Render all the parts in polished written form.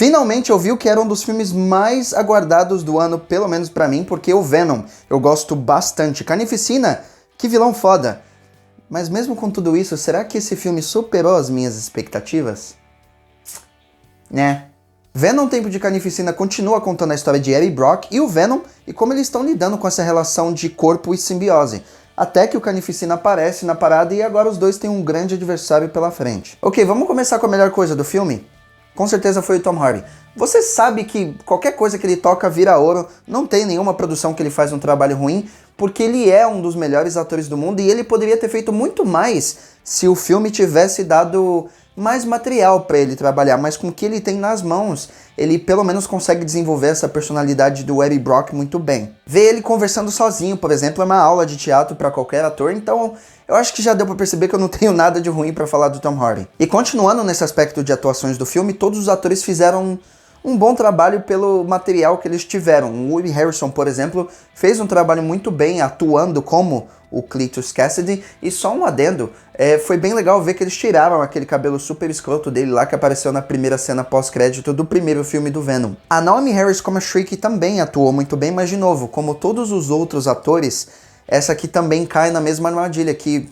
Finalmente eu vi o que era um dos filmes mais aguardados do ano, pelo menos pra mim, porque o Venom eu gosto bastante. Carnificina, que vilão foda. Mas mesmo com tudo isso, será que esse filme superou as minhas expectativas? Né? Venom Tempo de Carnificina continua contando a história de Eddie Brock e o Venom e como eles estão lidando com essa relação de corpo e simbiose. Até que o Carnificina aparece na parada e agora os dois têm um grande adversário pela frente. Ok, vamos começar com a melhor coisa do filme? Com certeza foi o Tom Hardy. Você sabe que qualquer coisa que ele toca vira ouro, não tem nenhuma produção que ele faz um trabalho ruim, porque ele é um dos melhores atores do mundo e ele poderia ter feito muito mais se o filme tivesse dado mais material para ele trabalhar, mas com o que ele tem nas mãos, ele pelo menos consegue desenvolver essa personalidade do Eddie Brock muito bem. Ver ele conversando sozinho, por exemplo, é uma aula de teatro para qualquer ator, então eu acho que já deu para perceber que eu não tenho nada de ruim para falar do Tom Hardy. E continuando nesse aspecto de atuações do filme, todos os atores fizeram um bom trabalho pelo material que eles tiveram. O Woody Harrelson, por exemplo, fez um trabalho muito bem atuando como o Cletus Cassidy, e só um adendo, foi bem legal ver que eles tiraram aquele cabelo super escroto dele lá que apareceu na primeira cena pós-crédito do primeiro filme do Venom. A Naomie Harris como a Shriek também atuou muito bem, mas de novo, como todos os outros atores, essa aqui também cai na mesma armadilha, que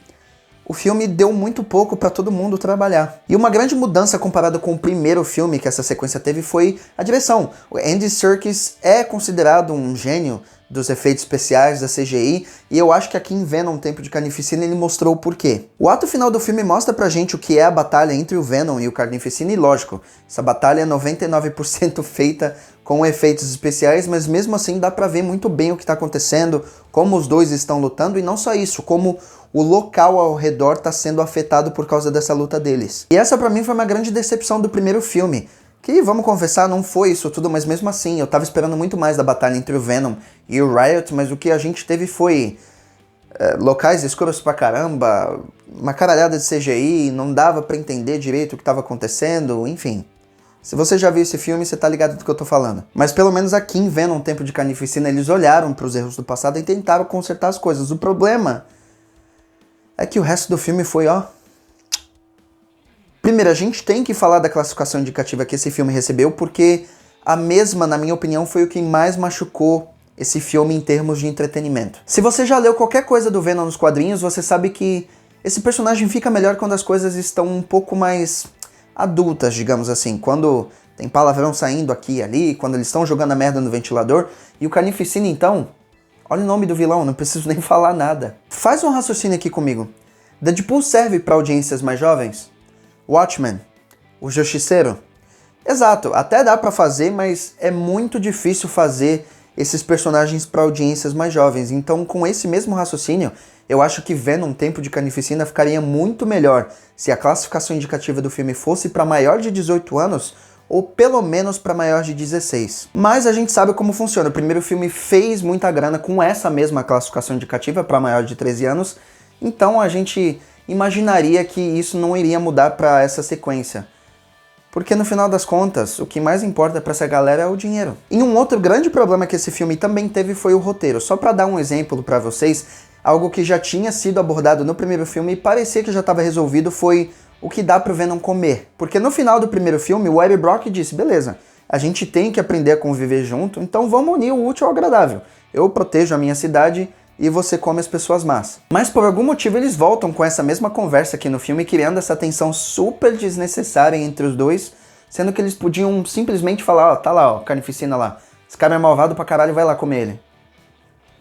o filme deu muito pouco para todo mundo trabalhar. E uma grande mudança comparada com o primeiro filme que essa sequência teve foi a direção. O Andy Serkis é considerado um gênio dos efeitos especiais, da CGI, e eu acho que aqui em Venom Tempo de Carnificina ele mostrou o porquê. O ato final do filme mostra pra gente o que é a batalha entre o Venom e o Carnificina, e lógico, essa batalha é 99% feita com efeitos especiais, mas mesmo assim dá pra ver muito bem o que tá acontecendo, como os dois estão lutando, e não só isso, como o local ao redor tá sendo afetado por causa dessa luta deles. E essa pra mim foi uma grande decepção do primeiro filme, que, vamos confessar, não foi isso tudo, mas mesmo assim, eu tava esperando muito mais da batalha entre o Venom e o Riot, mas o que a gente teve foi locais escuros pra caramba, uma caralhada de CGI, não dava pra entender direito o que tava acontecendo, enfim. Se você já viu esse filme, você tá ligado do que eu tô falando. Mas pelo menos aqui em Venom Tempo de Carnificina, eles olharam pros erros do passado e tentaram consertar as coisas. O problema é que o resto do filme foi, ó... Primeiro, a gente tem que falar da classificação indicativa que esse filme recebeu, porque a mesma, na minha opinião, foi o que mais machucou esse filme em termos de entretenimento. Se você já leu qualquer coisa do Venom nos quadrinhos, você sabe que esse personagem fica melhor quando as coisas estão um pouco mais adultas, digamos assim. Quando tem palavrão saindo aqui e ali, quando eles estão jogando a merda no ventilador. E o Carnificina, então, olha o nome do vilão, não preciso nem falar nada. Faz um raciocínio aqui comigo. Deadpool serve para audiências mais jovens? Watchmen, o Justiceiro. Exato, até dá pra fazer, mas é muito difícil fazer esses personagens para audiências mais jovens. Então, com esse mesmo raciocínio, eu acho que Venom Tempo de Carnificina ficaria muito melhor se a classificação indicativa do filme fosse para maior de 18 anos ou pelo menos para maior de 16. Mas a gente sabe como funciona. O primeiro filme fez muita grana com essa mesma classificação indicativa para maior de 13 anos, então a gente imaginaria que isso não iria mudar para essa sequência. Porque no final das contas, o que mais importa para essa galera é o dinheiro. E um outro grande problema que esse filme também teve foi o roteiro. Só para dar um exemplo para vocês, algo que já tinha sido abordado no primeiro filme e parecia que já estava resolvido foi o que dá pro Venom comer. Porque no final do primeiro filme, o Eddie Brock disse, beleza, a gente tem que aprender a conviver junto, então vamos unir o útil ao agradável. Eu protejo a minha cidade e você come as pessoas más. Mas por algum motivo eles voltam com essa mesma conversa aqui no filme, criando essa tensão super desnecessária entre os dois, sendo que eles podiam simplesmente falar, ó, tá lá, ó, Carnificina lá, esse cara é malvado pra caralho, vai lá comer ele.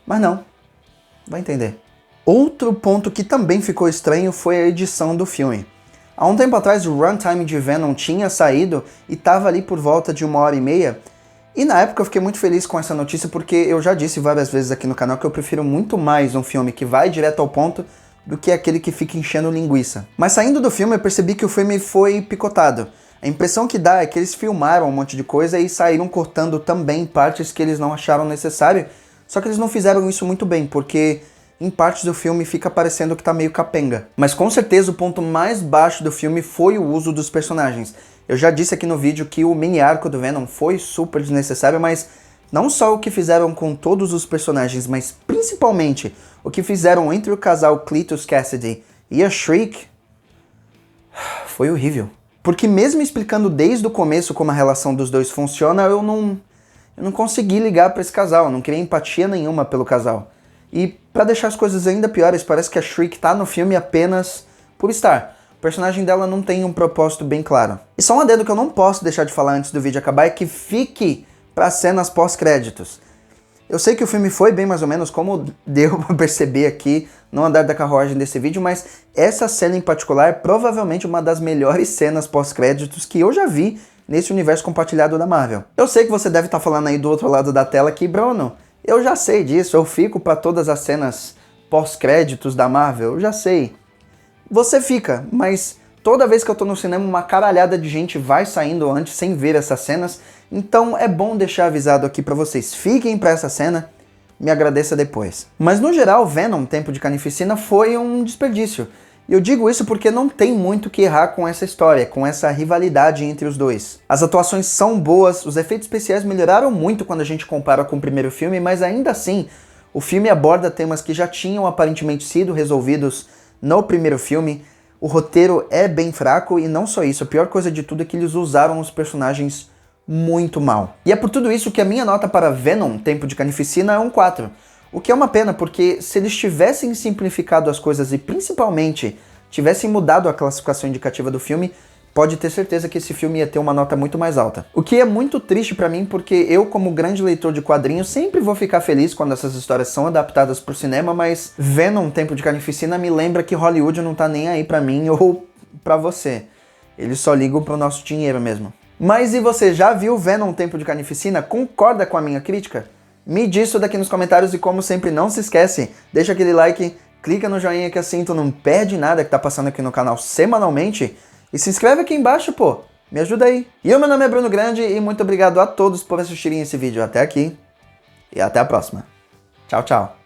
Mas não, vai entender. Outro ponto que também ficou estranho foi a edição do filme. Há um tempo atrás o runtime de Venom tinha saído e tava ali por volta de 1h30, e na época eu fiquei muito feliz com essa notícia porque eu já disse várias vezes aqui no canal que eu prefiro muito mais um filme que vai direto ao ponto do que aquele que fica enchendo linguiça. Mas saindo do filme eu percebi que o filme foi picotado. A impressão que dá é que eles filmaram um monte de coisa e saíram cortando também partes que eles não acharam necessário, só que eles não fizeram isso muito bem, porque em partes do filme fica parecendo que tá meio capenga. Mas com certeza o ponto mais baixo do filme foi o uso dos personagens. Eu já disse aqui no vídeo que o mini arco do Venom foi super desnecessário, mas não só o que fizeram com todos os personagens, mas principalmente o que fizeram entre o casal Cletus Cassidy e a Shriek foi horrível. Porque mesmo explicando desde o começo como a relação dos dois funciona, eu não consegui ligar pra esse casal, eu não criei empatia nenhuma pelo casal. E pra deixar as coisas ainda piores, parece que a Shriek tá no filme apenas por estar. O personagem dela não tem um propósito bem claro. E só um adendo que eu não posso deixar de falar antes do vídeo acabar é que fique para cenas pós-créditos. Eu sei que o filme foi bem mais ou menos como deu pra perceber aqui no andar da carruagem desse vídeo, mas essa cena em particular é provavelmente uma das melhores cenas pós-créditos que eu já vi nesse universo compartilhado da Marvel. Eu sei que você deve estar falando aí do outro lado da tela que, Bruno, eu já sei disso, eu fico para todas as cenas pós-créditos da Marvel, eu já sei. Você fica, mas toda vez que eu tô no cinema uma caralhada de gente vai saindo antes sem ver essas cenas, então é bom deixar avisado aqui pra vocês. Fiquem pra essa cena, me agradeça depois. Mas no geral, Venom, Tempo de Carnificina foi um desperdício. E eu digo isso porque não tem muito o que errar com essa história, com essa rivalidade entre os dois. As atuações são boas, os efeitos especiais melhoraram muito quando a gente compara com o primeiro filme, mas ainda assim, o filme aborda temas que já tinham aparentemente sido resolvidos no primeiro filme. O roteiro é bem fraco e não só isso, a pior coisa de tudo é que eles usaram os personagens muito mal. E é por tudo isso que a minha nota para Venom, Tempo de Carnificina, é um 4. O que é uma pena, porque se eles tivessem simplificado as coisas e principalmente tivessem mudado a classificação indicativa do filme, pode ter certeza que esse filme ia ter uma nota muito mais alta. O que é muito triste pra mim, porque eu, como grande leitor de quadrinhos, sempre vou ficar feliz quando essas histórias são adaptadas pro cinema, mas Venom, Tempo de Carnificina me lembra que Hollywood não tá nem aí pra mim ou pra você. Eles só ligam pro nosso dinheiro mesmo. Mas e você, já viu Venom, Tempo de Carnificina? Concorda com a minha crítica? Me diz isso daqui nos comentários e, como sempre, não se esquece, deixa aquele like, clica no joinha que assim tu não perde nada que tá passando aqui no canal semanalmente. E se inscreve aqui embaixo, pô. Me ajuda aí. E o meu nome é Bruno Grande e muito obrigado a todos por assistirem esse vídeo até aqui. E até a próxima. Tchau, tchau.